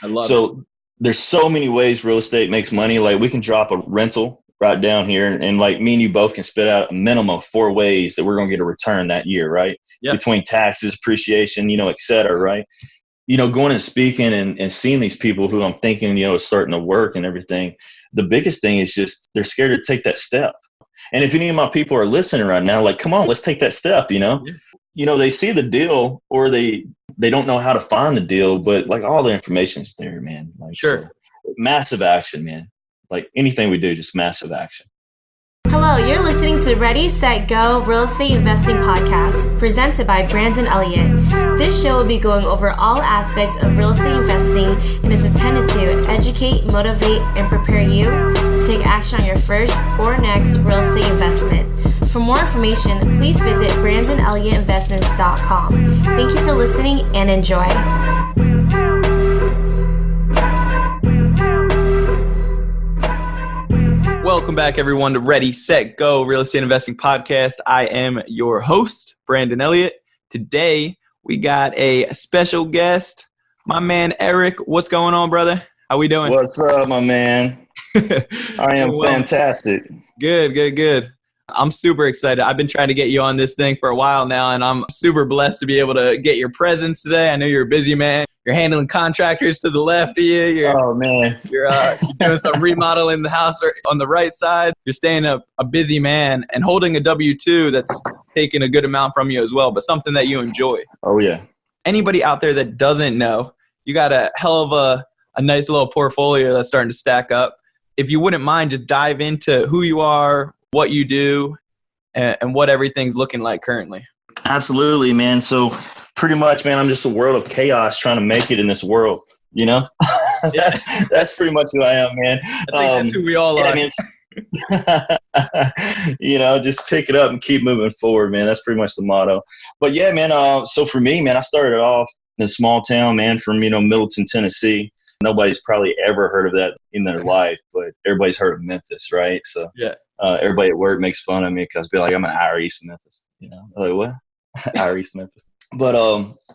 I love it. So there's so many ways real estate makes money. Like we can drop a rental right down here and like me and you both can spit out a minimum of 4 ways that we're going to get a return that year, right? Yeah. Between taxes, appreciation, et cetera, right? Going and speaking and seeing these people who I'm thinking, is starting to work and everything. The biggest thing is just they're scared to take that step. And if any of my people are listening right now, like, come on, let's take that step, Yeah. They see the deal or they don't know how to find the deal, but like all the information's there, man. Like, Sure. So, massive action, man. Like anything we do, just massive action. Hello, you're listening to Ready, Set, Go Real Estate Investing Podcast, presented by Brandon Elliot. This show will be going over all aspects of real estate investing and is intended to educate, motivate, and prepare you to take action on your first or next real estate investment. For more information, please visit BrandonElliottInvestments.com. Thank you for listening and enjoy. Welcome back, everyone, to Ready, Set, Go Real Estate Investing Podcast. I am your host, Brandon Elliot. Today, we got a special guest, my man, Eric. What's going on, brother? How we doing? What's up, my man? I am fantastic. Good. I'm super excited. I've been trying to get you on this thing for a while now, and I'm super blessed to be able to get your presence today. I know you're a busy man. You're handling contractors to the left of you. Oh, man. You're doing some remodeling the house on the right side. You're staying a busy man and holding a W-2 that's taking a good amount from you as well, but something that you enjoy. Oh, yeah. Anybody out there that doesn't know, you got a hell of a nice little portfolio that's starting to stack up. If you wouldn't mind, just dive into who you are, what you do, and what everything's looking like currently. Absolutely, man. So pretty much, man, I'm just a world of chaos trying to make it in this world, That's pretty much who I am, man. I think that's who we all are. Just pick it up and keep moving forward, man. That's pretty much the motto. But yeah, man, so for me, man, I started off in a small town, man, from, Middleton, Tennessee. Nobody's probably ever heard of that in their life, but everybody's heard of Memphis, right? So yeah. Everybody at work makes fun of me because I'll be like, I'm an hour east of Memphis. They're like, what? Hour east of Memphis. But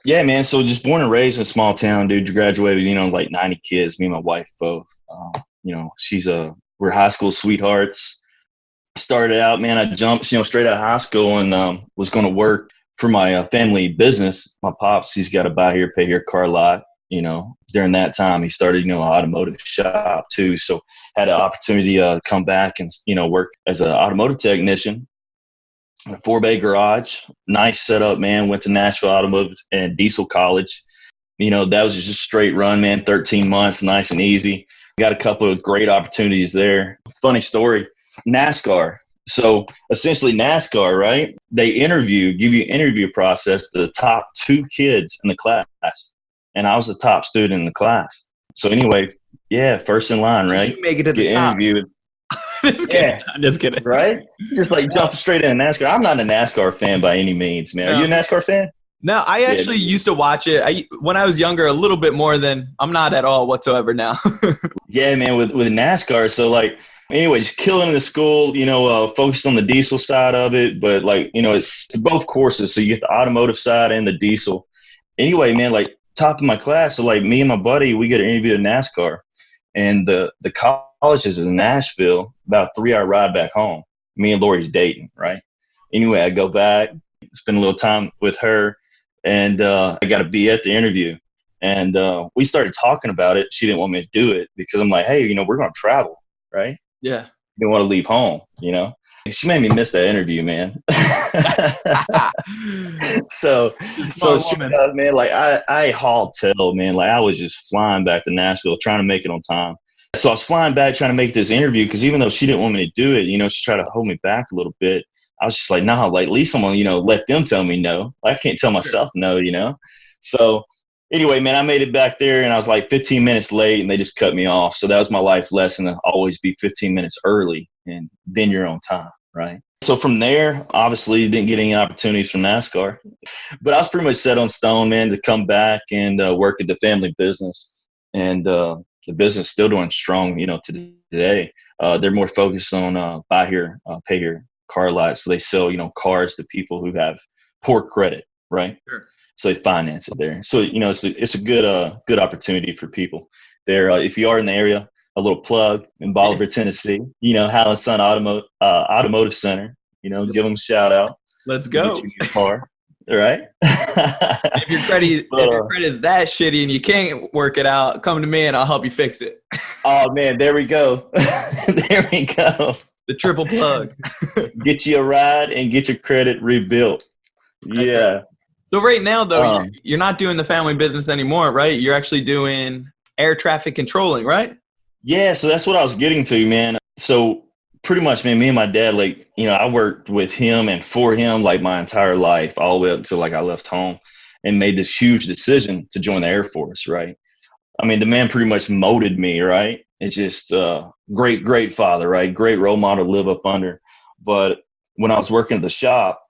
yeah, man. So just born and raised in a small town, dude. Graduated, like 90 kids. Me and my wife both. We're high school sweethearts. Started out, man. I jumped, straight out of high school and was going to work for my family business. My pops, he's got a buy here, pay here car lot. During that time, he started, an automotive shop too. So had an opportunity to come back and, work as an automotive technician. A 4-bay garage, nice setup, man. Went to Nashville Automotive and Diesel College. That was just a straight run, man. 13 months, nice and easy. Got a couple of great opportunities there. Funny story, NASCAR. So essentially NASCAR, right? They give you an interview process to the top 2 kids in the class. And I was the top student in the class. So anyway, yeah, first in line, right? You make it to the top. Interviewed. I'm just kidding. Right? Just like jumping straight into NASCAR. I'm not a NASCAR fan by any means, man. Are you a NASCAR fan? No, I actually used to watch it. When I was younger, a little bit more than I'm not at all whatsoever now. Yeah, man, with NASCAR. So like, anyways, killing the school, focused on the diesel side of it. But like, it's both courses. So you get the automotive side and the diesel. Anyway, man, like top of my class. So like me and my buddy, we get an interview at NASCAR. And the college is in Nashville, about a 3-hour ride back home. Me and Lori's dating, right? Anyway, I go back, spend a little time with her, and I got to be at the interview. And we started talking about it. She didn't want me to do it because I'm like, hey, we're going to travel, right? Yeah. You don't want to leave home, She made me miss that interview, man. So she, man, like I hauled tail, man. Like I was just flying back to Nashville, trying to make it on time. So I was flying back, trying to make this interview because even though she didn't want me to do it, she tried to hold me back a little bit. I was just like, no, like at least someone, let them tell me no. I can't tell myself no, So anyway, man, I made it back there and I was like 15 minutes late and they just cut me off. So that was my life lesson, to always be 15 minutes early and then you're on time, right? So from there, obviously didn't get any opportunities from NASCAR, but I was pretty much set on stone, man, to come back and work at the family business. And the business is still doing strong, to today. They're more focused on buy here, pay here car lots. So they sell, cars to people who have poor credit, right? Sure. So they finance it there. So, it's a good opportunity for people there. If you are in the area, a little plug in Bolivar, Tennessee, Howell Sun Automotive Center, give them a shout out. Let's go. Get you a new car. Right? If your credit is that shitty and you can't work it out, come to me and I'll help you fix it. Oh man, there we go. There we go. The triple plug. Get you a ride and get your credit rebuilt. That's yeah. Right. So right now though, you're not doing the family business anymore, right? You're actually doing air traffic controlling, right? Yeah, so that's what I was getting to, man. So pretty much, man, me and my dad, I worked with him and for him my entire life, all the way up until I left home and made this huge decision to join the Air Force, right? I mean, the man pretty much molded me, right? It's just great father, right? Great role model to live up under. But when I was working at the shop,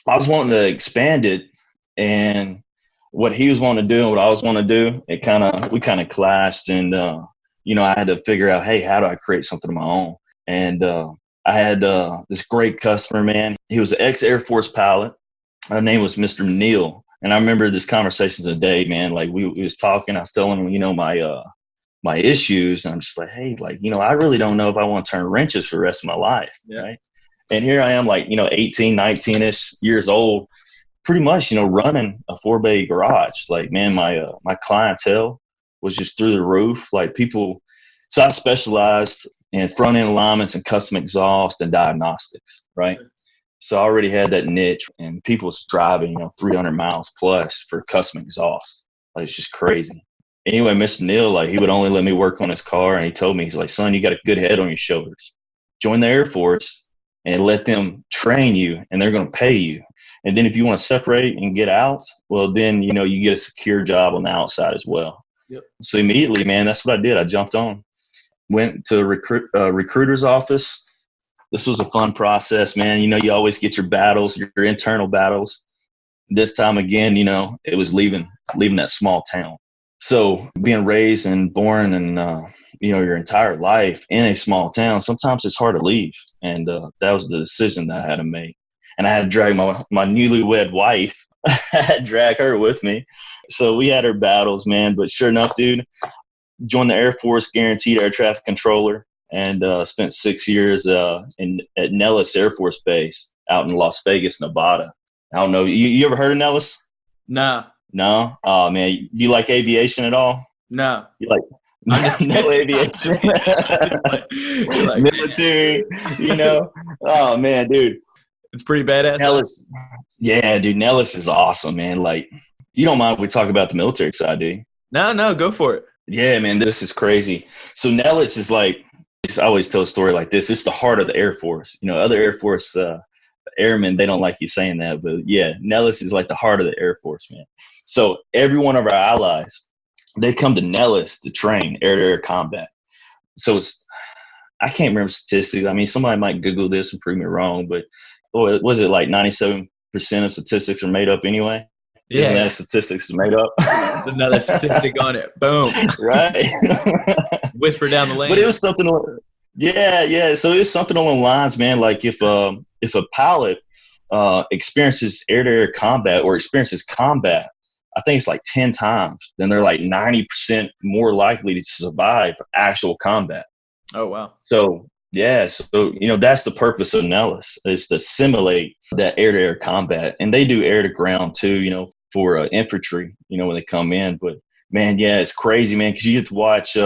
I was wanting to expand it, and what he was wanting to do and what I was wanting to do, we kind of clashed, and I had to figure out, hey, how do I create something of my own? And I had this great customer, man. He was an ex-Air Force pilot. His name was Mr. Neal. And I remember this conversation today, man. We was talking. I was telling him, my issues. And I'm just like, hey, I really don't know if I want to turn wrenches for the rest of my life. Yeah. Right. And here I am, 18, 19-ish years old, pretty much, running a 4-bay garage. My clientele was just through the roof. People. So I specialized in front-end alignments and custom exhaust and diagnostics, right? So I already had that niche, and people was driving, 300 miles plus for custom exhaust. It's just crazy. Anyway, Mr. Neal, he would only let me work on his car, and he told me, he's like, son, you got a good head on your shoulders. Join the Air Force and let them train you, and they're going to pay you. And then if you want to separate and get out, well, then, you get a secure job on the outside as well. Yep. So immediately, man, that's what I did. I jumped on. Went to a recruiter's office. This was a fun process, man. You always get your battles, your internal battles. This time again, it was leaving that small town. So being raised and born and, your entire life in a small town, sometimes it's hard to leave. And that was the decision that I had to make. And I had to drag my newlywed wife. I had to drag her with me. So we had our battles, man. But sure enough, dude, joined the Air Force, guaranteed air traffic controller, and spent 6 years at Nellis Air Force Base out in Las Vegas, Nevada. I don't know. You ever heard of Nellis? Nah. No? Oh, man. Do you like aviation at all? No. You like no aviation? Military, Oh, man, dude. It's pretty badass. Nellis. Yeah, dude. Nellis is awesome, man. You don't mind if we talk about the military side, do you? No, go for it. Yeah, man, this is crazy. So Nellis is I always tell a story like this. It's the heart of the Air Force. Other Air Force airmen, they don't like you saying that. But, yeah, Nellis is the heart of the Air Force, man. So every one of our allies, they come to Nellis to train air-to-air combat. So I can't remember statistics. I mean, somebody might Google this and prove me wrong. But, was it 97% of statistics are made up anyway? Yeah. Isn't that statistics is made up? Another statistic on it. Boom. Right. Whisper down the lane. But it was something. Yeah. So it's something along the lines, man. If a pilot experiences air-to-air combat or experiences combat, I think it's 10 times, then they're 90% more likely to survive actual combat. Oh, wow. So, yeah. So, that's the purpose of Nellis, is to simulate that air-to-air combat. And they do air-to-ground too, for infantry, when they come in. But, man, yeah, it's crazy, man, because you get to watch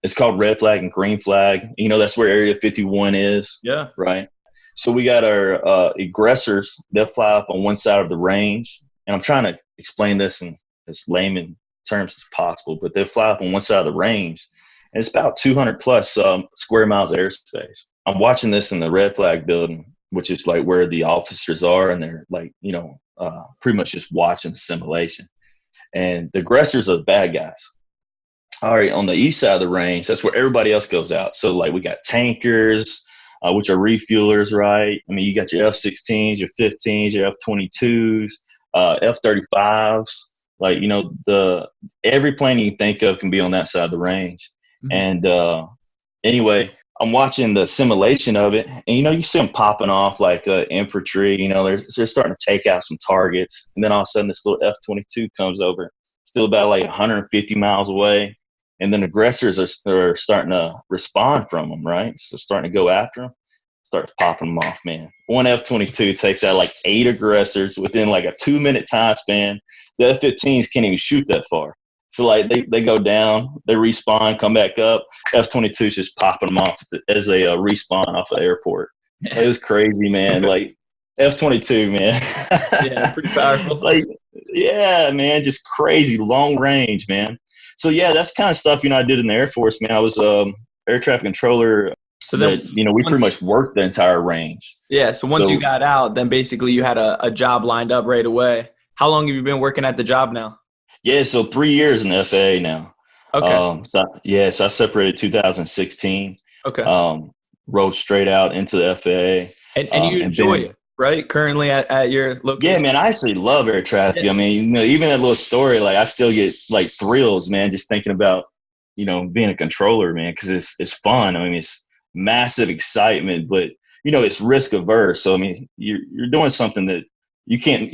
it's called red flag and green flag. That's where Area 51 is. Yeah. Right. So we got our aggressors. They'll fly up on one side of the range. And I'm trying to explain this in as layman terms as possible, but they'll fly up on one side of the range. And it's about 200 plus square miles of airspace. I'm watching this in the red flag building, which is where the officers are. And they're pretty much just watching the simulation. And the aggressors are the bad guys. All right, on the east side of the range, that's where everybody else goes out. So, we got tankers, which are refuelers, right? I mean, you got your F-16s, your 15s, your F-22s, F-35s. Every plane you think of can be on that side of the range. Mm-hmm. And anyway, I'm watching the simulation of it, and you see them popping off like infantry. They're starting to take out some targets, and then all of a sudden this little F-22 comes over, still about like 150 miles away, and then aggressors are starting to respond from them, right? So starting to go after them, starts popping them off, man. One F-22 takes out like 8 aggressors within like a 2-minute time span. The F-15s can't even shoot that far. So, like, they go down, they respawn, come back up. F-22 is just popping them off as they respawn off the airport. It was crazy, man. Like, F-22, man. Yeah, pretty powerful. Like, yeah, man, just crazy, long range, man. So, yeah, that's kind of stuff, I did in the Air Force, man. I was air traffic controller. So then, we pretty much worked the entire range. Yeah, so once you got out, then basically you had a job lined up right away. How long have you been working at the job now? Yeah, so 3 years in the FAA now. Okay. So I separated 2016. Okay. Rode straight out into the FAA. And you enjoy it, right? Currently at your location? Yeah, man, I actually love air traffic. Yeah. I mean, even that little story, like I still get like thrills, man, just thinking about, being a controller, man, because it's fun. I mean, it's massive excitement, but, it's risk averse. So, I mean, you're doing something that you can't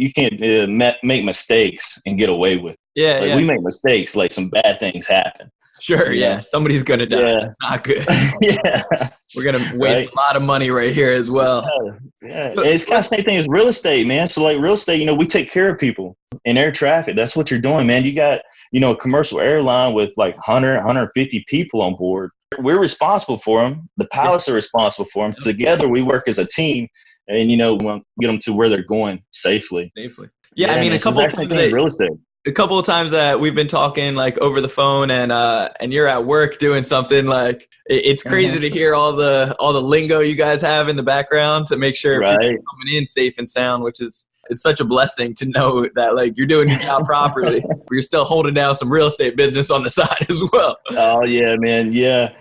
make mistakes and get away with. Yeah, like, we make mistakes, like some bad things happen. Sure, yeah. Somebody's going to die. Yeah. That's not good. Yeah. We're going to waste a lot of money right here as well. Yeah. It's kind of the same thing as real estate, man. So, like, real estate, we take care of people in air traffic. That's what you're doing, man. You got, a commercial airline with like 100, 150 people on board. We're responsible for them. The pilots are responsible for them. Together, we work as a team. And, we want to get them to where they're going safely. Yeah, I mean, man, a couple of times real estate. A couple of times that we've been talking like over the phone and you're at work doing something, like it's crazy to hear all the lingo you guys have in the background to make sure people are coming in safe and sound, which is, it's such a blessing to know that like you're doing your job properly, but you're still holding down some real estate business on the side as well. Oh yeah, man. Yeah.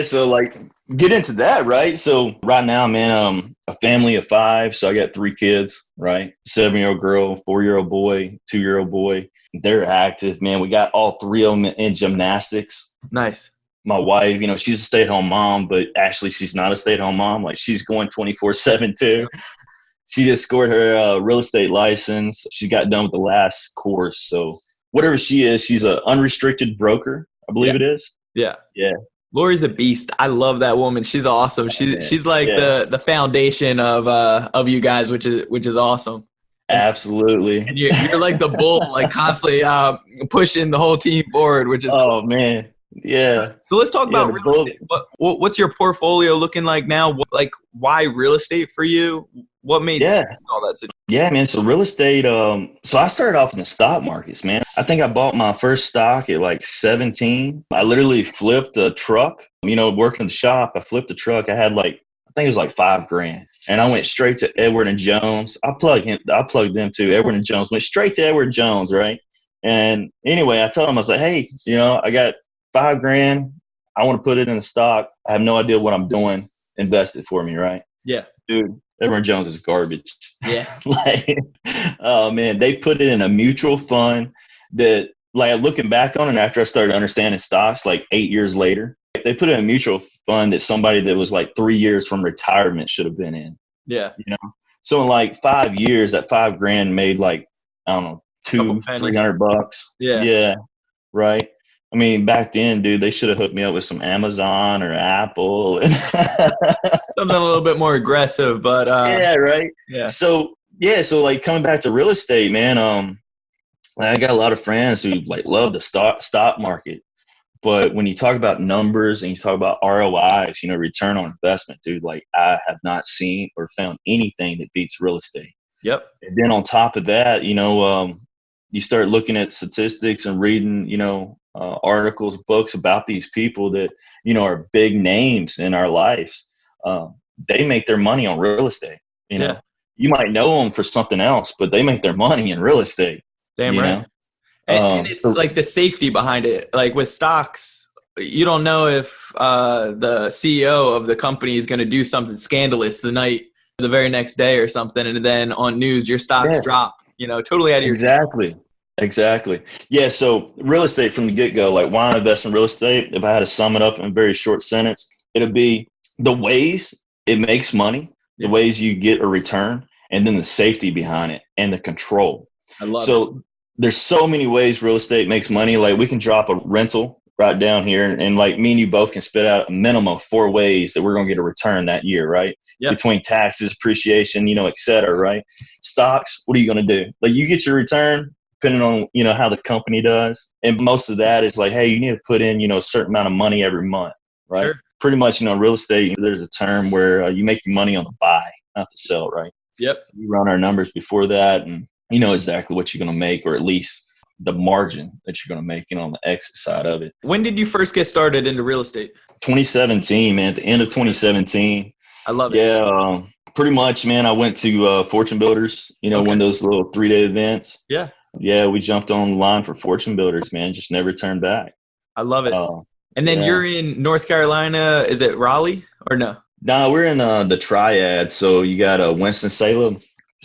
So like get into that, right? So right now, man, a family of 5. So I got 3 kids, right? 7-year-old girl, 4-year-old boy, 2-year-old boy. They're active, man. We got all 3 of them in gymnastics. Nice. My wife, she's a stay-at-home mom, but actually she's not a stay-at-home mom. Like she's going 24/7 too. She just scored her real estate license. She got done with the last course. So whatever she is, she's an unrestricted broker, I believe it is. Yeah. Yeah. Lori's a beast. I love that woman. She's awesome. She's like the foundation of you guys, which is awesome. Absolutely. And you're like the bull, like constantly pushing the whole team forward, which is cool. Man. Yeah. So let's talk about real estate. What's your portfolio looking like now? Why real estate for you? What made sense in all that situation? Yeah, man. So real estate, so I started off in the stock markets, man. I think I bought my first stock at like 17. I literally flipped a truck, working the shop. I flipped a truck. I had I think it was like $5,000. And I went straight to Edward and Jones. I plugged them to Edward and Jones, went straight to Edward and Jones, right? And anyway, I told him, I was like, hey, I got $5,000. I want to put it in the stock. I have no idea what I'm doing. Invest it for me, right? Yeah. Dude, Edward Jones is garbage. Yeah. Oh man, they put it in a mutual fund that, looking back on it after I started understanding stocks, 8 years later, they put it in a mutual fund that somebody that was 3 years from retirement should have been in. Yeah. So in 5 years, that $5,000 made I don't know, $200-$300. Yeah. Yeah. Right. I mean, back then, dude, they should have hooked me up with some Amazon or Apple. Something a little bit more aggressive, but yeah, right. Yeah. So coming back to real estate, man. I got a lot of friends who love the stock market, but when you talk about numbers and you talk about ROIs, return on investment, dude, I have not seen or found anything that beats real estate. Yep. And then on top of that, you start looking at statistics and reading, articles, books about these people that, are big names in our lives. They make their money on real estate. You might know them for something else, but they make their money in real estate. Damn right. And it's the safety behind it. Like with stocks, you don't know if the CEO of the company is going to do something scandalous the very next day or something. And then on news, your stocks drop, totally out of your Exactly. Yeah. So real estate from the get-go, why invest in real estate? If I had to sum it up in a very short sentence, it'd be the ways it makes money, the Yeah. ways you get a return, and then the safety behind it and the control. I love it. So there's so many ways real estate makes money. Like we can drop a rental right down here, and like me and you both can spit out a minimum of 4 ways that we're going to get a return that year, right? Yeah. Between taxes, appreciation, et cetera, right? Stocks, what are you going to do? Like you get your return depending on, how the company does. And most of that is like, hey, you need to put in, a certain amount of money every month, right? Sure. Pretty much, real estate, there's a term where you make your money on the buy, not the sell, right? Yep. So we run our numbers before that, and you know exactly what you're going to make, or at least the margin that you're going to make, on the exit side of it. When did you first get started into real estate? 2017, man. At the end of 2017. I love it. Yeah, pretty much, man. I went to Fortune Builders, Okay. one of those little 3-day events. Yeah. Yeah, we jumped on the line for Fortune Builders, man. Just never turned back. I love it. And then yeah. you're in North Carolina. Is it Raleigh or no? No, we're in the Triad. So you got Winston-Salem.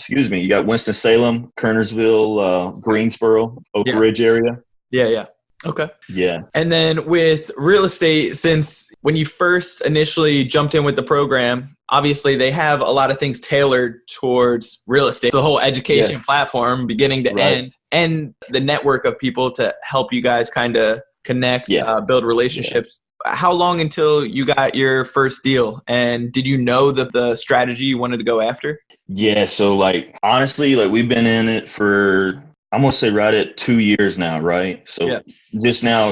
You got Winston-Salem, Kernersville, Greensboro, Oak Ridge area. Yeah. Okay. Yeah. And then with real estate, since when you first initially jumped in with the program, obviously they have a lot of things tailored towards real estate. It's a whole education platform beginning to end, and the network of people to help you guys kind of connect, build relationships. Yeah. How long until you got your first deal? And did you know the strategy you wanted to go after? Yeah. So honestly, we've been in it for, I'm going to say right at 2 years now. Right. So just now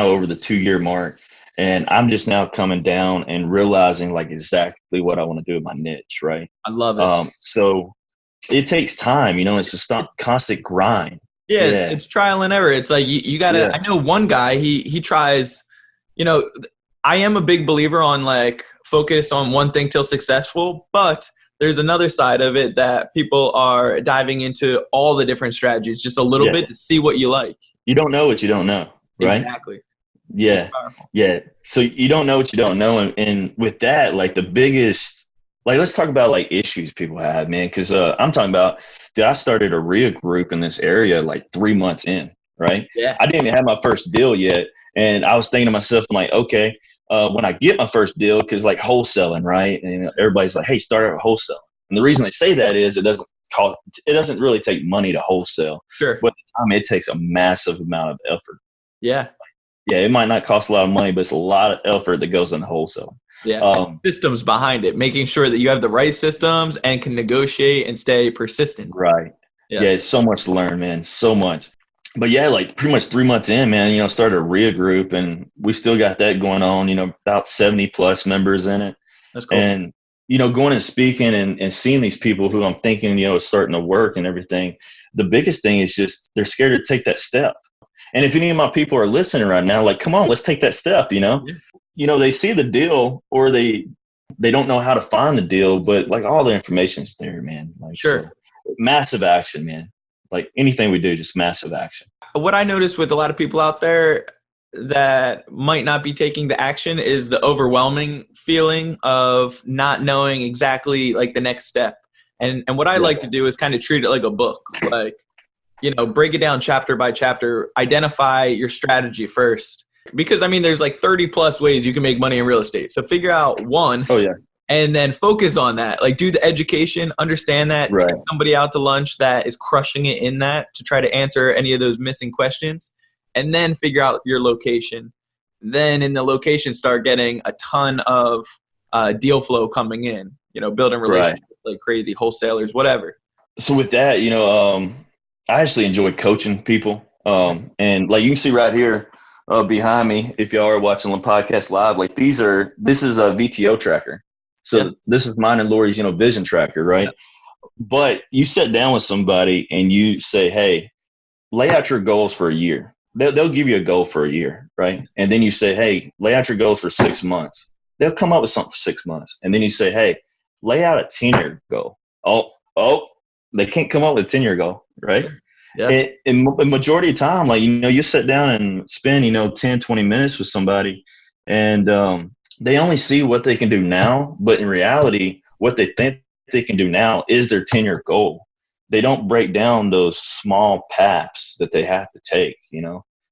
over the 2-year mark, and I'm just now coming down and realizing exactly what I want to do with my niche. Right. I love it. So it takes time, it's a constant grind. Yeah. It's trial and error. It's like, you gotta, I know one guy, he tries, I am a big believer on focus on one thing till successful, but there's another side of it that people are diving into all the different strategies just a little bit to see what you like. You don't know what you don't know, right? Exactly. Yeah. Yeah. So you don't know what you don't know. And with that, the biggest, let's talk about issues people have, man. Cause I'm talking about, dude, I started a RIA group in this area 3 months in, right? Yeah. I didn't even have my first deal yet. And I was thinking to myself, I'm like, okay, when I get my first deal, because wholesaling, right? And everybody's like, hey, start out wholesale. And the reason they say that is it doesn't really take money to wholesale. Sure. But at the time, it takes a massive amount of effort. Yeah. Yeah, it might not cost a lot of money, but it's a lot of effort that goes into wholesale. Yeah. Systems behind it, making sure that you have the right systems and can negotiate and stay persistent. Right. Yeah, it's so much to learn, man. So much. But yeah, pretty much 3 months in, man, started a RIA group, and we still got that going on, about 70 plus members in it. That's cool. And, going and speaking and seeing these people who I'm thinking, is starting to work and everything. The biggest thing is just they're scared to take that step. And if any of my people are listening right now, come on, let's take that step, they see the deal, or they don't know how to find the deal, but all the information's there, man. Sure. So, massive action, man. Anything we do, just massive action. What I noticed with a lot of people out there that might not be taking the action is the overwhelming feeling of not knowing exactly the next step. And what I like to do is kind of treat it like a book, break it down chapter by chapter, identify your strategy first. Because there's 30 plus ways you can make money in real estate. So figure out one. Oh yeah. And then focus on that. Do the education, understand that, right. Take somebody out to lunch that is crushing it in that to try to answer any of those missing questions, and then figure out your location. Then in the location, start getting a ton of deal flow coming in, building relationships like crazy, wholesalers, whatever. So with that, I actually enjoy coaching people. And you can see right here behind me, if y'all are watching the podcast live, this is a VTO tracker. So this is mine and Lori's, vision tracker, right? Yeah. But you sit down with somebody and you say, hey, lay out your goals for a year. They'll give you a goal for a year, right? And then you say, hey, lay out your goals for 6 months. They'll come up with something for 6 months. And then you say, hey, lay out a 10-year goal. Oh, they can't come up with a 10-year goal, right? Yeah. In the majority of time, you sit down and spend, 10, 20 minutes with somebody, and they only see what they can do now, but in reality, what they think they can do now is their 10-year goal. They don't break down those small paths that they have to take,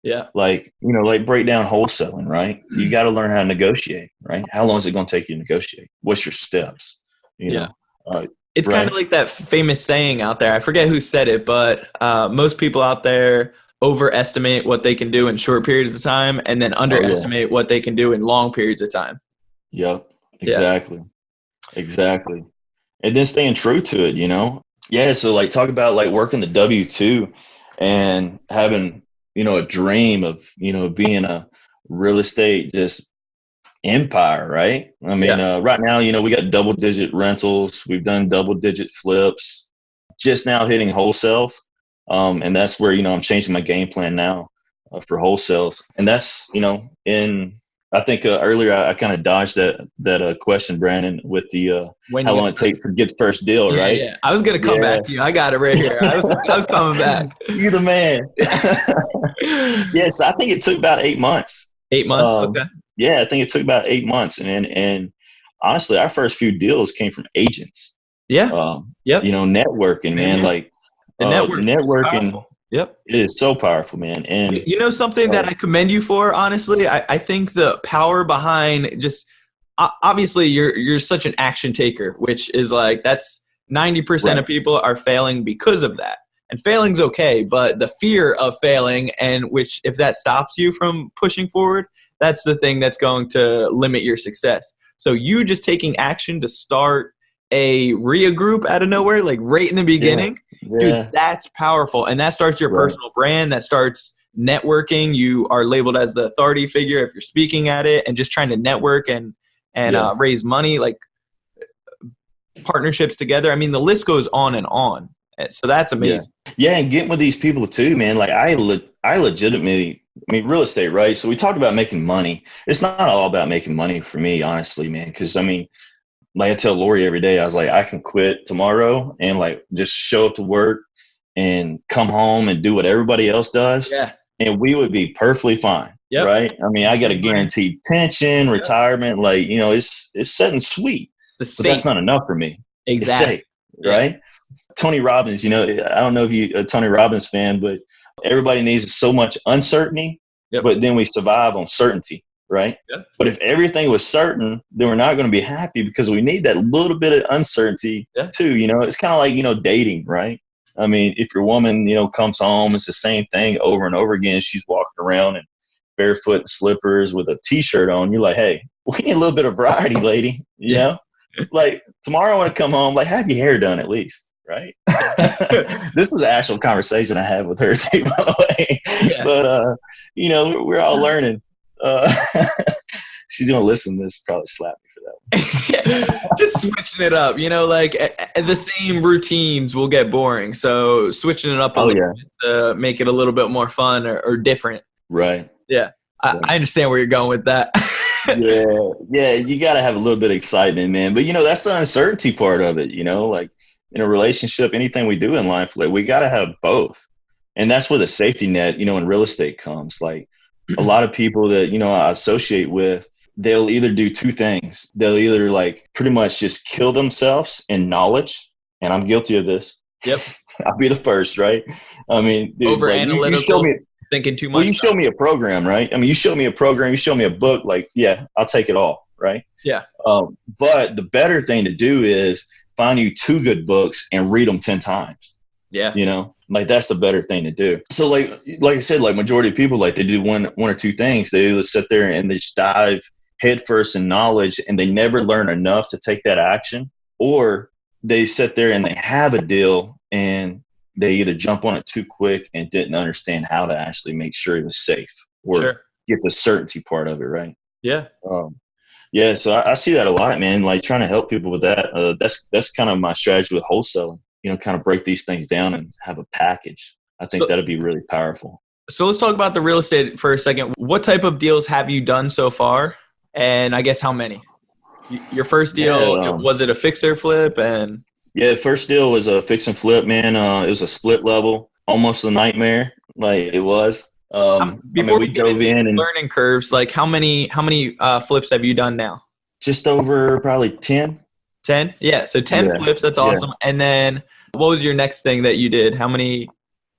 Yeah. Like, like break down wholesaling, right? You got to learn how to negotiate, right? How long is it going to take you to negotiate? What's your steps? Yeah. Know, it's right? kind of like that famous saying out there. I forget who said it, but most people out there overestimate what they can do in short periods of time and then underestimate what they can do in long periods of time. Yep. Exactly. Yeah. Exactly. And then staying true to it, Yeah. So like talk about like working the W-2 and having, a dream of, being a real estate just empire, right? I mean, right now, we got double-digit rentals. We've done double-digit flips. Just now hitting wholesales, and that's where I'm changing my game plan now for wholesales. And that's I think earlier I kind of dodged that question, Brandon, with the how long it takes to get the first deal, right? Yeah, I was gonna come back to you. I got it right here. I was coming back. You're the man. Yes, I think it took about 8 months. 8 months. Okay. Yeah, I think it took about 8 months, and honestly, our first few deals came from agents. Yeah. Networking, man. Like the networking. Yep. It is so powerful, man. And something that I commend you for, honestly, I think the power behind just obviously you're such an action taker, which is like that's 90% of people are failing because of that. And failing's okay, but the fear of failing and which if that stops you from pushing forward, that's the thing that's going to limit your success. So you just taking action to start a RIA group out of nowhere, like right in the beginning, dude, that's powerful. And that starts your personal brand. That starts networking. You are labeled as the authority figure if you're speaking at it and just trying to network and raise money, like partnerships together. I mean, the list goes on and on. So that's amazing. Yeah, and getting with these people too, man. Like I legitimately, real estate, right? So we talked about making money. It's not all about making money for me, honestly, man. Because like I tell Lori every day, I was like, I can quit tomorrow and like just show up to work and come home and do what everybody else does. Yeah. And we would be perfectly fine. Yep. Right. I mean, I got a guaranteed pension, retirement, like, it's set and sweet. But that's not enough for me. Exactly. It's safe, right? Tony Robbins, I don't know if you're a Tony Robbins fan, but everybody needs so much uncertainty, but then we survive on certainty. Right. Yep. But if everything was certain, then we're not going to be happy because we need that little bit of uncertainty too. It's kind of like, dating, right? I mean, if your woman, comes home, it's the same thing over and over again. She's walking around in barefoot and slippers with a t-shirt on. You're like, hey, we need a little bit of variety, lady. You know, like tomorrow I want to come home, like have your hair done at least. Right. This is an actual conversation I had with her too, by the way. But, we're all learning. She's gonna listen to this, probably slap me for that. Just switching it up, like the same routines will get boring. So switching it up a little bit to make it a little bit more fun or different. Right. Yeah. I understand where you're going with that. Yeah. You got to have a little bit of excitement, man. But that's the uncertainty part of it. Like in a relationship, anything we do in life, like we got to have both, and that's where the safety net, in real estate comes. Like. A lot of people that, I associate with, they'll either do two things. They'll either like pretty much just kill themselves in knowledge. And I'm guilty of this. Yep. I'll be the first, right? I mean, dude, over analytical, thinking too much. Well, you show me a program, right? I mean, you show me a program, you show me a book, like, yeah, I'll take it all, right? Yeah. But the better thing to do is find you 2 good books and read them 10 times. Yeah. Like that's the better thing to do. So like I said, like majority of people, like they do one or two things. They either sit there and they just dive headfirst in knowledge and they never learn enough to take that action, or they sit there and they have a deal and they either jump on it too quick and didn't understand how to actually make sure it was safe or get the certainty part of it. Right. Yeah. So I see that a lot, man. Like trying to help people with that. That's kind of my strategy with wholesaling. Kind of break these things down and have a package. I think that'd be really powerful. So let's talk about the real estate for a second. What type of deals have you done so far? And I guess how many? Your first deal, was it a fixer flip? And the first deal was a fix and flip, man. It was a split level, almost a nightmare. Like it was. Before we dove in and learning curves, like how many flips have you done now? Just over probably 10. 10? Yeah. So 10 flips. That's awesome. And then what was your next thing that you did? How many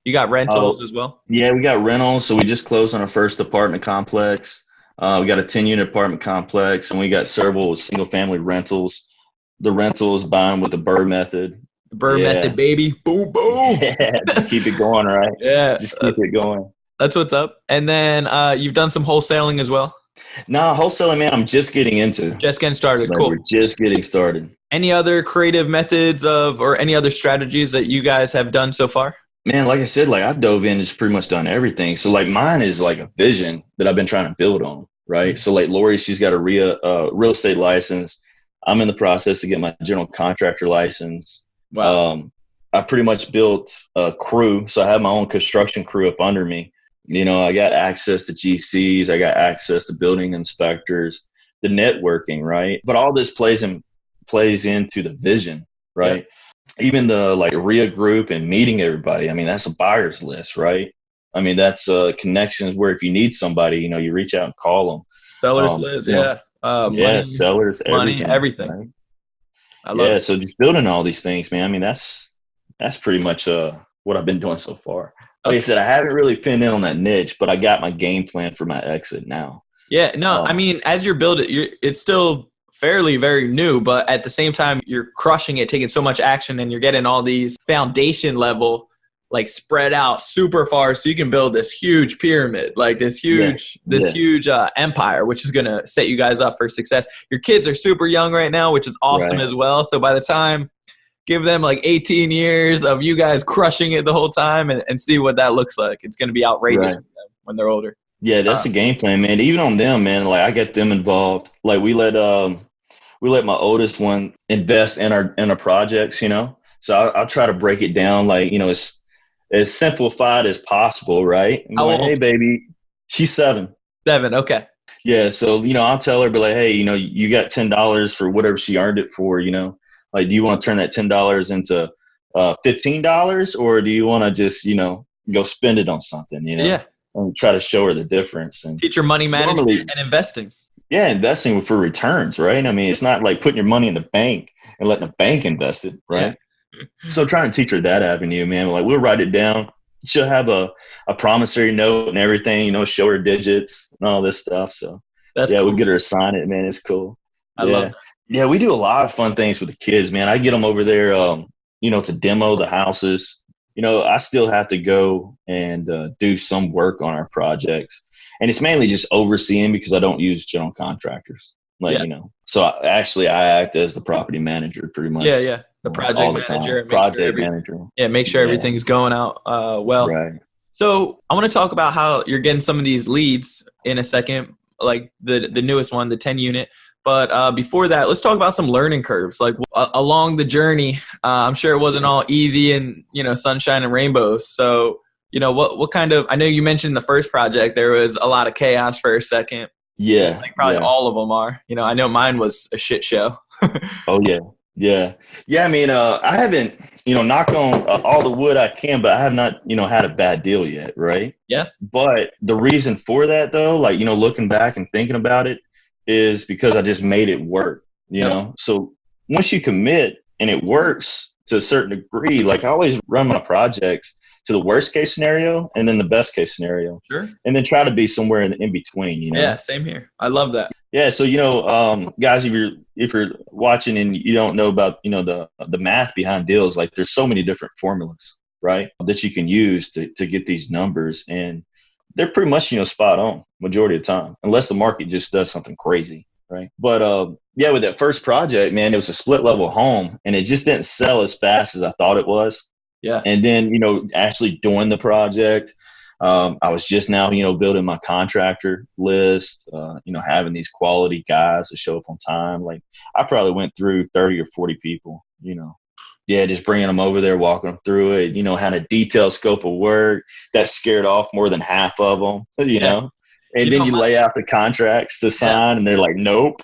You got rentals as well? Yeah, we got rentals. So we just closed on our first apartment complex. We got a 10-unit apartment complex, and we got several single-family rentals. The rentals buying with the Bird method. The Bird method, baby. Boom, boom. Yeah, just keep it going, right? Yeah. Just keep it going. That's what's up. And then you've done some wholesaling as well? Nah, wholesaling, man, I'm just getting into. Just getting started. Like, cool. We're just getting started. Any other creative methods or any other strategies that you guys have done so far? Man, like I said, like I've dove in and just pretty much done everything. So like mine is like a vision that I've been trying to build on, right? So like Lori, she's got a real estate license. I'm in the process to get my general contractor license. Wow. I pretty much built a crew. So I have my own construction crew up under me. You know, I got access to GCs. I got access to building inspectors, the networking, right? But all this plays into the vision, right? Yeah. Even the like RIA group and meeting everybody. I mean, that's a buyer's list, right? I mean, that's connections where if you need somebody, you know, you reach out and call them. Sellers list, yeah. Money, sellers, everything. Right? I love it. So just building all these things, man. I mean, that's pretty much what I've been doing so far. Like I said, I haven't really pinned in on that niche, but I got my game plan for my exit now. Yeah, no, I mean, as you're building, it's still fairly very new, but at the same time, you're crushing it, taking so much action, and you're getting all these foundation level, like spread out super far, so you can build this huge pyramid, like this huge empire, which is going to set you guys up for success. Your kids are super young right now, which is awesome as well. So by the time, give them like 18 years of you guys crushing it the whole time and see what that looks like. It's going to be outrageous for them when they're older. Yeah, that's the game plan, man. Even on them, man, like I get them involved. Like we let my oldest one invest in our projects, you know. So I'll try to break it down, like, you know, as simplified as possible, right? I'm like, hey, baby, she's 7. 7, okay. Yeah, so, you know, I'll tell her, be like, hey, you know, you got $10 for whatever she earned it for, you know. Like, do you want to turn that $10 into $15, or do you want to just, you know, go spend it on something, you know? Yeah. And try to show her the difference. And teach her money management and investing. Yeah, investing for returns, right? I mean, it's not like putting your money in the bank and letting the bank invest it, right? Yeah. So trying to teach her that avenue, man. Like, we'll write it down. She'll have a promissory note and everything, you know, show her digits and all this stuff. So that's cool. We'll get her to sign it, man. It's cool. I love it. Yeah, we do a lot of fun things with the kids, man. I get them over there, you know, to demo the houses. You know, I still have to go and do some work on our projects. And it's mainly just overseeing because I don't use general contractors. Like, you know, so I act as the property manager pretty much. Yeah. The project manager. Yeah, make sure everything's going out well. Right. So I want to talk about how you're getting some of these leads in a second, like the newest one, the 10 unit. But before that, let's talk about some learning curves. Like along the journey, I'm sure it wasn't all easy and, you know, sunshine and rainbows. So, you know, what kind of, I know you mentioned the first project, there was a lot of chaos for a second. Yeah. I think probably all of them are. You know, I know mine was a shit show. Oh, yeah. Yeah. Yeah. I mean, I haven't, you know, knock on all the wood I can, but I have not, you know, had a bad deal yet. Right. Yeah. But the reason for that, though, like, you know, looking back and thinking about it, is because I just made it work, you know? So once you commit and it works to a certain degree, like I always run my projects to the worst case scenario and then the best case scenario. Sure. And then try to be somewhere in between, you know? Yeah, same here. I love that. Yeah. So, you know, guys, if you're watching and you don't know about, you know, the math behind deals, like there's so many different formulas, right, that you can use to get these numbers. And they're pretty much, you know, spot on majority of the time, unless the market just does something crazy, right? But yeah, with that first project, man, it was a split level home, and it just didn't sell as fast as I thought it was. Yeah. And then, you know, actually doing the project, I was just now, you know, building my contractor list, you know, having these quality guys to show up on time. Like I probably went through 30 or 40 people, you know. Yeah, just bringing them over there, walking them through it, you know, had a detailed scope of work that scared off more than half of them, you know. And then you lay out the contracts to sign and they're like, nope.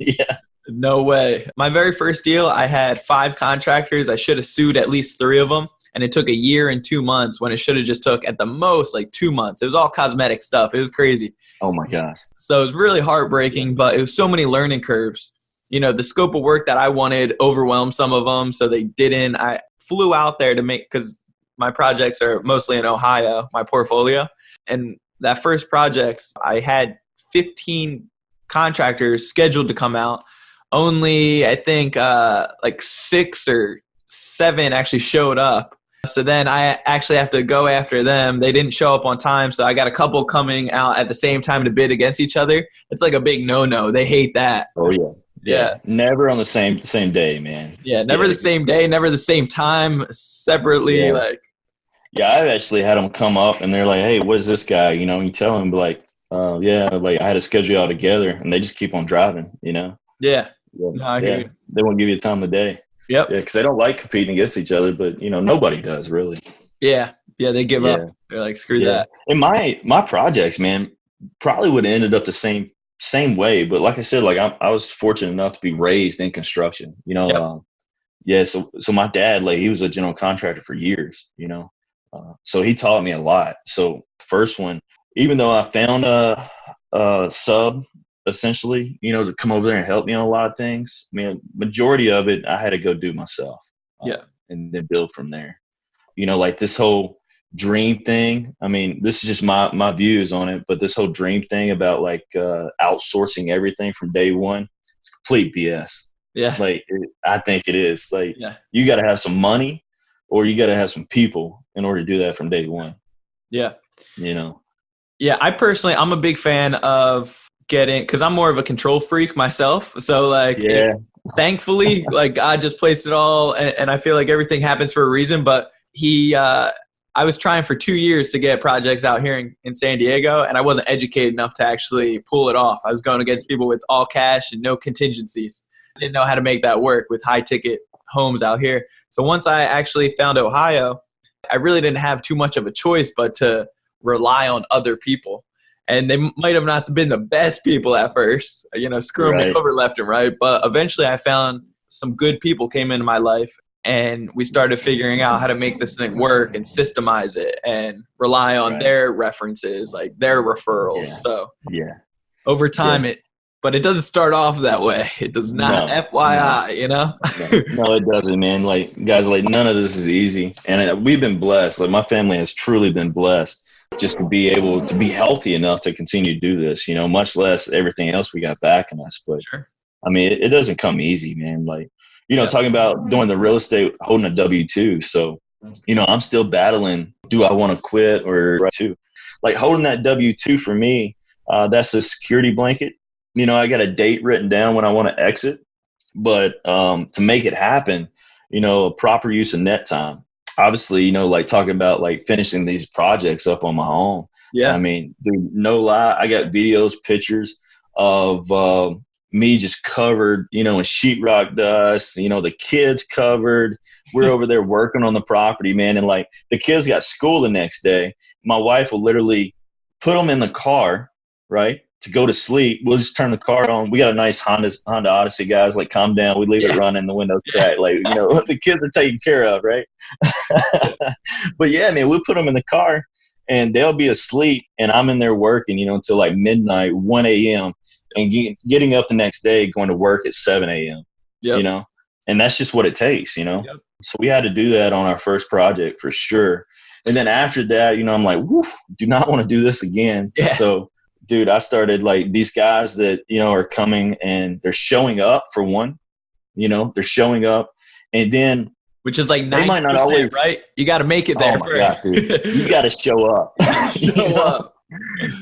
Yeah. No way. My very first deal, I had 5 contractors. I should have sued at least 3 of them. And it took a year and 2 months when it should have just took at the most like 2 months. It was all cosmetic stuff. It was crazy. Oh my gosh. So it was really heartbreaking, but it was so many learning curves. You know, the scope of work that I wanted overwhelmed some of them, so they didn't. I flew out there to make, because my projects are mostly in Ohio, my portfolio. And that first project, I had 15 contractors scheduled to come out. Only, I think, like 6 or 7 actually showed up. So then I actually have to go after them. They didn't show up on time, so I got a couple coming out at the same time to bid against each other. It's like a big no-no. They hate that. Oh, yeah. Yeah. Never on the same day, man. Yeah, never the same day, never the same time, separately. Yeah. I've actually had them come up, and they're like, hey, what is this guy? You know, you tell them, like, like I had to schedule you all together, and they just keep on driving, you know? Yeah. No, I hear you. They won't give you a time of day. Yep. Yeah, because they don't like competing against each other, but, you know, nobody does, really. Yeah. Yeah, they give up. They're like, screw that. And my projects, man, probably would have ended up the same way. But like I said, like I was fortunate enough to be raised in construction, you know. So my dad, like, he was a general contractor for years, you know. So he taught me a lot. So first one, even though I found a sub, essentially, you know, to come over there and help me on a lot of things, I mean, majority of it I had to go do myself. And then build from there. You know, like this whole dream thing. I mean, this is just my views on it, but this whole dream thing about like outsourcing everything from day one, it's complete BS. Yeah. Like, I think it is. Like, you got to have some money or you got to have some people in order to do that from day one. Yeah. You know? Yeah. I'm a big fan of because I'm more of a control freak myself. So like, thankfully, like God just placed it all. And I feel like everything happens for a reason, but I was trying for 2 years to get projects out here in San Diego, and I wasn't educated enough to actually pull it off. I was going against people with all cash and no contingencies. I didn't know how to make that work with high ticket homes out here. So once I actually found Ohio, I really didn't have too much of a choice but to rely on other people. And they might have not been the best people at first, you know, screwing me over left and right. But eventually I found some good people came into my life, and we started figuring out how to make this thing work and systemize it and rely on their references, like their referrals. So over time, but it doesn't start off that way. It does not, FYI, you know? No, it doesn't, man. Like, guys, like, none of this is easy. And we've been blessed. Like, my family has truly been blessed just to be able to be healthy enough to continue to do this, you know, much less everything else we got backing us. But, I mean, it doesn't come easy, man. Like, you know, talking about doing the real estate, holding a W-2. So, you know, I'm still battling, do I want to quit or to? Like, holding that W-2 for me, that's a security blanket. You know, I got a date written down when I want to exit. But to make it happen, you know, proper use of net time. Obviously, you know, like talking about like finishing these projects up on my own. Yeah. I mean, dude, no lie. I got videos, pictures of me just covered, you know, in sheetrock dust, you know, the kids covered. We're over there working on the property, man. And like the kids got school the next day. My wife will literally put them in the car, right, to go to sleep. We'll just turn the car on. We got a nice Honda Odyssey, guys. Like, calm down. We leave it running, the windows cracked. Like, you know, the kids are taken care of, right? But yeah, man, we'll put them in the car and they'll be asleep, and I'm in there working, you know, until like midnight, 1 a.m. and getting up the next day, going to work at 7 a.m. You know, and that's just what it takes, you know. So we had to do that on our first project for sure. And then after that, you know, I'm like, woof, do not want to do this again. So, dude, I started like these guys that, you know, are coming and they're showing up for one, you know, they're showing up, and then which is like 90%, right? You got to make it there. Oh my gosh, dude. You got to show up. Show up.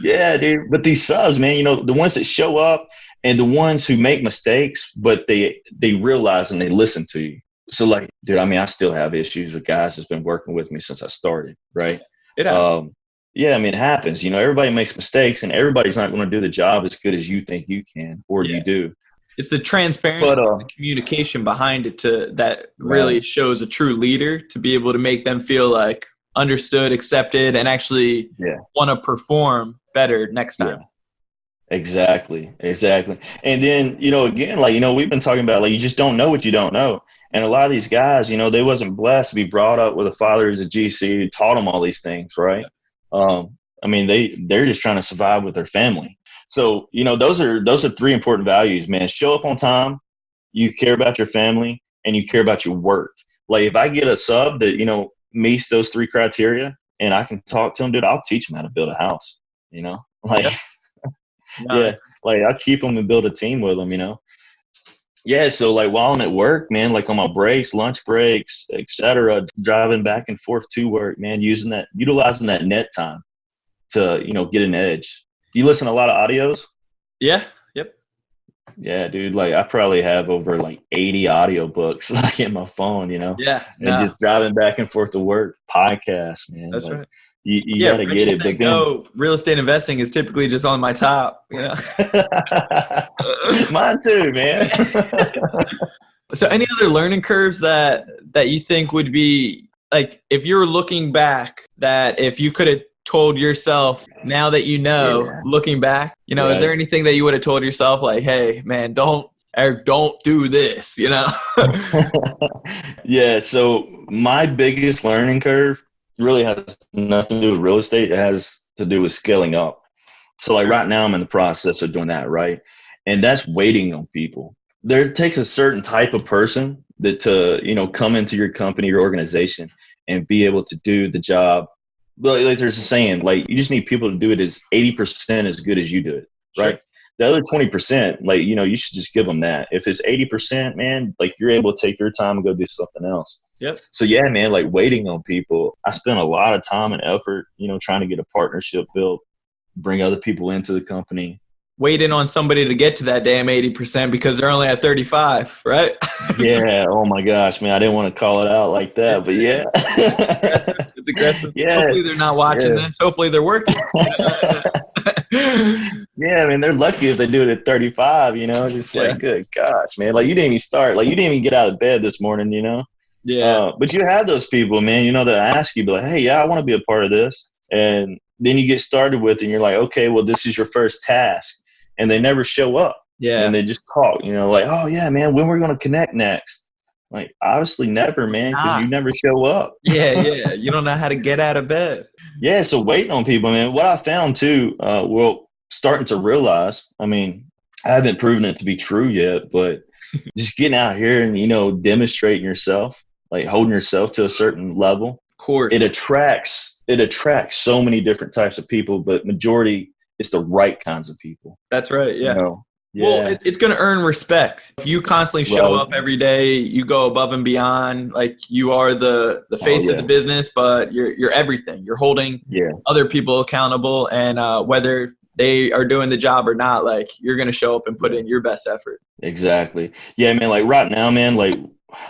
Yeah, dude. But these subs, man, you know, the ones that show up and the ones who make mistakes, but they realize and they listen to you. So like, dude, I mean, I still have issues with guys that's been working with me since I started, right? Yeah, I mean, it happens. You know, everybody makes mistakes, and everybody's not going to do the job as good as you think you can or you do. It's the transparency and the communication behind it that really shows a true leader, to be able to make them feel like understood, accepted, and actually want to perform better next time. Exactly. And then, you know, again, like, you know, we've been talking about, like, you just don't know what you don't know. And a lot of these guys, you know, they wasn't blessed to be brought up with a father who's a GC who taught them all these things, right? I mean, they're just trying to survive with their family. So, you know, those are 3 important values, man. Show up on time, you care about your family, and you care about your work. Like, if I get a sub that, you know, meets those 3 criteria and I can talk to them, dude, I'll teach them how to build a house, you know? Like, yeah, like I keep them and build a team with them, you know? Yeah, so like while I'm at work, man, like on my breaks, lunch breaks, etc., driving back and forth to work, man, utilizing that net time to, you know, get an edge. Do you listen to a lot of audios? Yeah. Yep. Yeah, dude, like I probably have over like 80 audiobooks like in my phone, you know? Yeah. And just driving back and forth to work, podcasts, man. That's like, right. You got to get it. But then real estate investing is typically just on my top, you know? Mine too, man. So any other learning curves that you think would be like, if you're looking back, that if you could have told yourself now that you know, looking back, you know, Is there anything that you would have told yourself like, hey, man, don't do this, you know? Yeah. So my biggest learning curve really has nothing to do with real estate. It has to do with scaling up. So like right now I'm in the process of doing that, right? And that's waiting on people. There takes a certain type of person that to, you know, come into your company, your organization and be able to do the job. Like there's a saying, like you just need people to do it as 80% as good as you do it, right? Sure. The other 20%, like, you know, you should just give them that. If it's 80%, man, like you're able to take your time and go do something else. Yep. So yeah, man, like waiting on people. I spent a lot of time and effort, you know, trying to get a partnership built, bring other people into the company. Waiting on somebody to get to that damn 80% because they're only at 35, right? Yeah. Oh my gosh, man. I didn't want to call it out like that, but yeah. It's aggressive. Yeah. Hopefully they're not watching this. Hopefully they're working. Yeah, I mean, they're lucky if they do it at 35, you know, just like, good gosh, man. Like you didn't even start, like you didn't even get out of bed this morning, you know? Yeah. But you have those people, man, you know, that ask you, be like, hey, yeah, I want to be a part of this. And then you get started with it and you're like, okay, well, this is your first task. And they never show up. Yeah. And they just talk, you know, like, oh, yeah, man, when we're going to connect next? Like, obviously never, man, because you never show up. Yeah. You don't know how to get out of bed. Yeah, so waiting on people, man. What I found, too, starting to realize, I mean, I haven't proven it to be true yet, but just getting out here and, you know, demonstrating yourself, like holding yourself to a certain level. Of course. It attracts so many different types of people, but majority it's the right kinds of people. That's right. Yeah. You know? Well, it's going to earn respect. If you constantly show up every day, you go above and beyond, like you are the face of the business, but you're everything. You're holding other people accountable, and whether they are doing the job or not, like you're going to show up and put in your best effort. Exactly. Yeah, man, like right now, man, like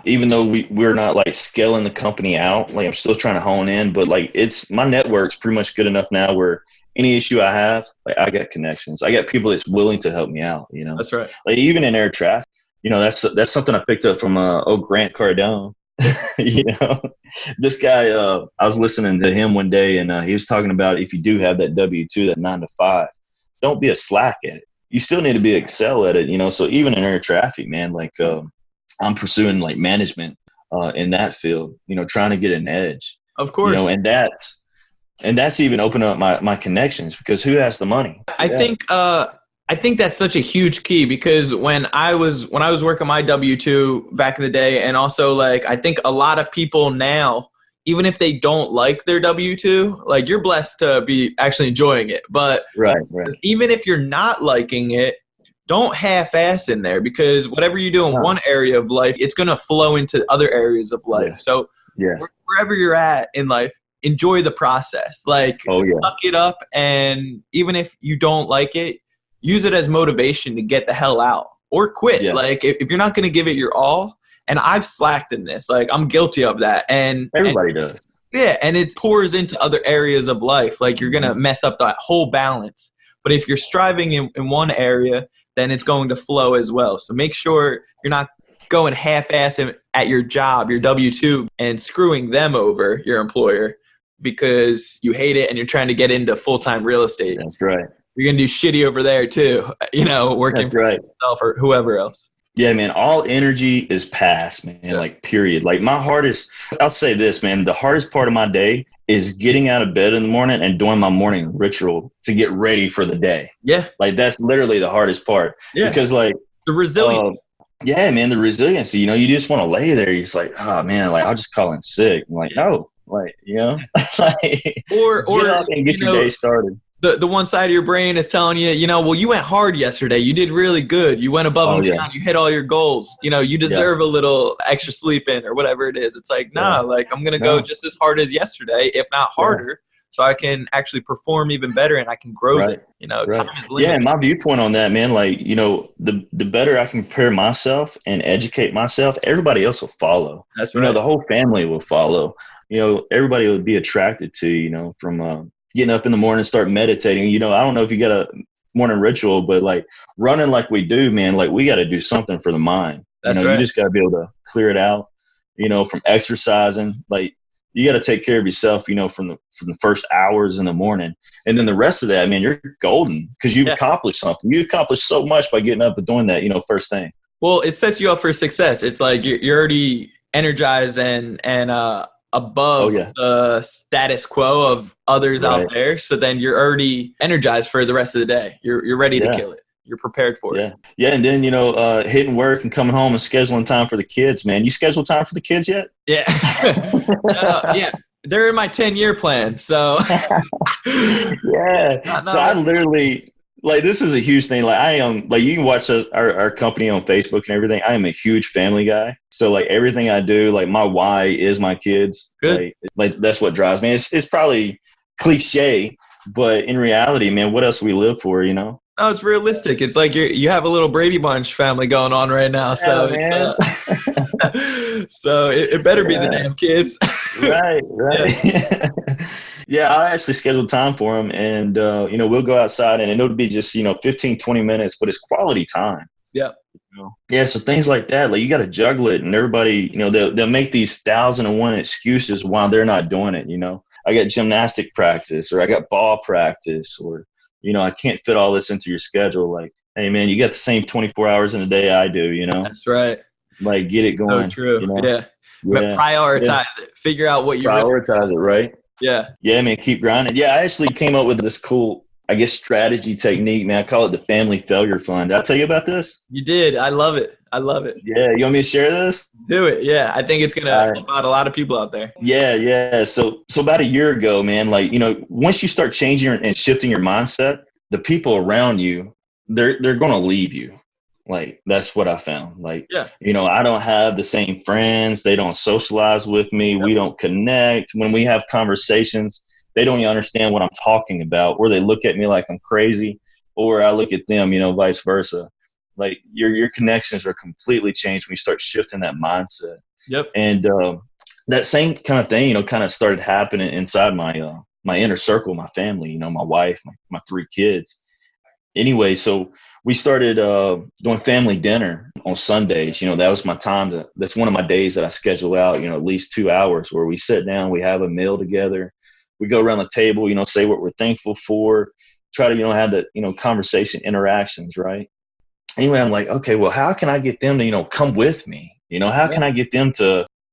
even though we're not like scaling the company out, like I'm still trying to hone in, but like my network's pretty much good enough now where any issue I have, like I got connections. I got people that's willing to help me out, you know? That's right. Like even in air traffic, you know, that's something I picked up from Grant Cardone. You know, this guy, I was listening to him one day and he was talking about if you do have that W-2, that 9 to 5, don't be a slack at it. You still need to be excel at it, you know? So even in air traffic, man, like I'm pursuing like management in that field, you know, trying to get an edge. Of course. You know, and that's even opening up my connections because who has the money? I think that's such a huge key because when I was working my W-2 back in the day, and also like I think a lot of people now, even if they don't like their W-2, like you're blessed to be actually enjoying it. But right. Even if you're not liking it, don't half-ass in there because whatever you do in one area of life, it's going to flow into other areas of life. Yeah. So wherever you're at in life, enjoy the process. Like suck it up, and even if you don't like it, use it as motivation to get the hell out or quit. Yeah. Like if you're not going to give it your all, and I've slacked in this, like I'm guilty of that. And everybody does. Yeah. And it pours into other areas of life. Like you're going to mess up that whole balance. But if you're striving in one area, then it's going to flow as well. So make sure you're not going half-ass at your job, your W-2, and screwing them over, your employer, because you hate it and you're trying to get into full-time real estate. That's right. You're going to do shitty over there too, you know, working for yourself or whoever else. Yeah, man, all energy is past, man, like period. Like I'll say this, man, the hardest part of my day is getting out of bed in the morning and doing my morning ritual to get ready for the day. Yeah. Like that's literally the hardest part. Yeah. Because like the resilience. Yeah, man, the resiliency, you know, you just want to lay there. You're just like, oh man, like I'll just call in sick. I'm like, no, Like, like, or get up and get your day started. The one side of your brain is telling you, well, you went hard yesterday. You did really good. You went above and beyond. You hit all your goals. You deserve a little extra sleep in or whatever it is. It's like, like I'm going to go just as hard as yesterday, if not harder, so I can actually perform even better and I can grow this. Time is limited. Yeah, and my viewpoint on that, man, like, the better I can prepare myself and educate myself, everybody else will follow. That's right. The whole family will follow. Everybody will be attracted to, from getting up in the morning and start meditating. I don't know if you got a morning ritual, but like running like we do, man, like we got to do something for the mind. That's right. You just got to be able to clear it out, from exercising. Like you got to take care of yourself, from the first hours in the morning. And then the rest of that, man, you're golden because you've accomplished something. You accomplished so much by getting up and doing that, first thing. Well, it sets you up for success. It's like you're already energized and above the status quo of others out there. So then you're already energized for the rest of the day. You're ready to kill it. You're prepared for it. Yeah. And then, hitting work and coming home and scheduling time for the kids, man. You schedule time for the kids yet? Yeah. Yeah. They're in my 10-year plan. So yeah. So I literally, like, this is a huge thing. Like I am, like, you can watch our company on Facebook and everything. I am a huge family guy. So like everything I do, like my why is my kids. Good. Like that's what drives me. It's probably cliche, but in reality, man, what else we live for, No, it's realistic. It's like you have a little Brady Bunch family going on right now. So so it better be the damn kids. Right. Yeah, I actually scheduled time for them, and we'll go outside, and it'll be just 15, 20 minutes, but it's quality time. Yeah. Yeah, so things like that, like you got to juggle it, and everybody, they'll make these 1,001 excuses why they're not doing it. I got gymnastic practice, or I got ball practice, or I can't fit all this into your schedule. Like, hey man, you got the same 24 hours in a day I do. That's right. Like, get it going. So true. Yeah. Prioritize it. Figure out what you prioritize it, right? Yeah. Yeah, man, keep grinding. Yeah, I actually came up with this cool, I guess, strategy technique, man. I call it the Family Failure Fund. Did I tell you about this? You did. I love it. Yeah, you want me to share this? Do it. Yeah, I think it's going to help out a lot of people out there. Yeah. So about a year ago, man, like, once you start changing and shifting your mindset, the people around you, they're going to leave you. Like, that's what I found. Like, I don't have the same friends. They don't socialize with me. Yep. We don't connect. When we have conversations, they don't even understand what I'm talking about, or they look at me like I'm crazy, or I look at them, vice versa. Like, your connections are completely changed when you start shifting that mindset. Yep. And that same kind of thing, kind of started happening inside my inner circle, my family, my wife, my 3 kids. Anyway, so we started doing family dinner on Sundays. That was my time that's one of my days that I schedule out, at least 2 hours where we sit down, we have a meal together. We go around the table, say what we're thankful for, try to, have the, conversation interactions, right? Anyway, I'm like, okay, well, how can I get them to, come with me? How can I get them to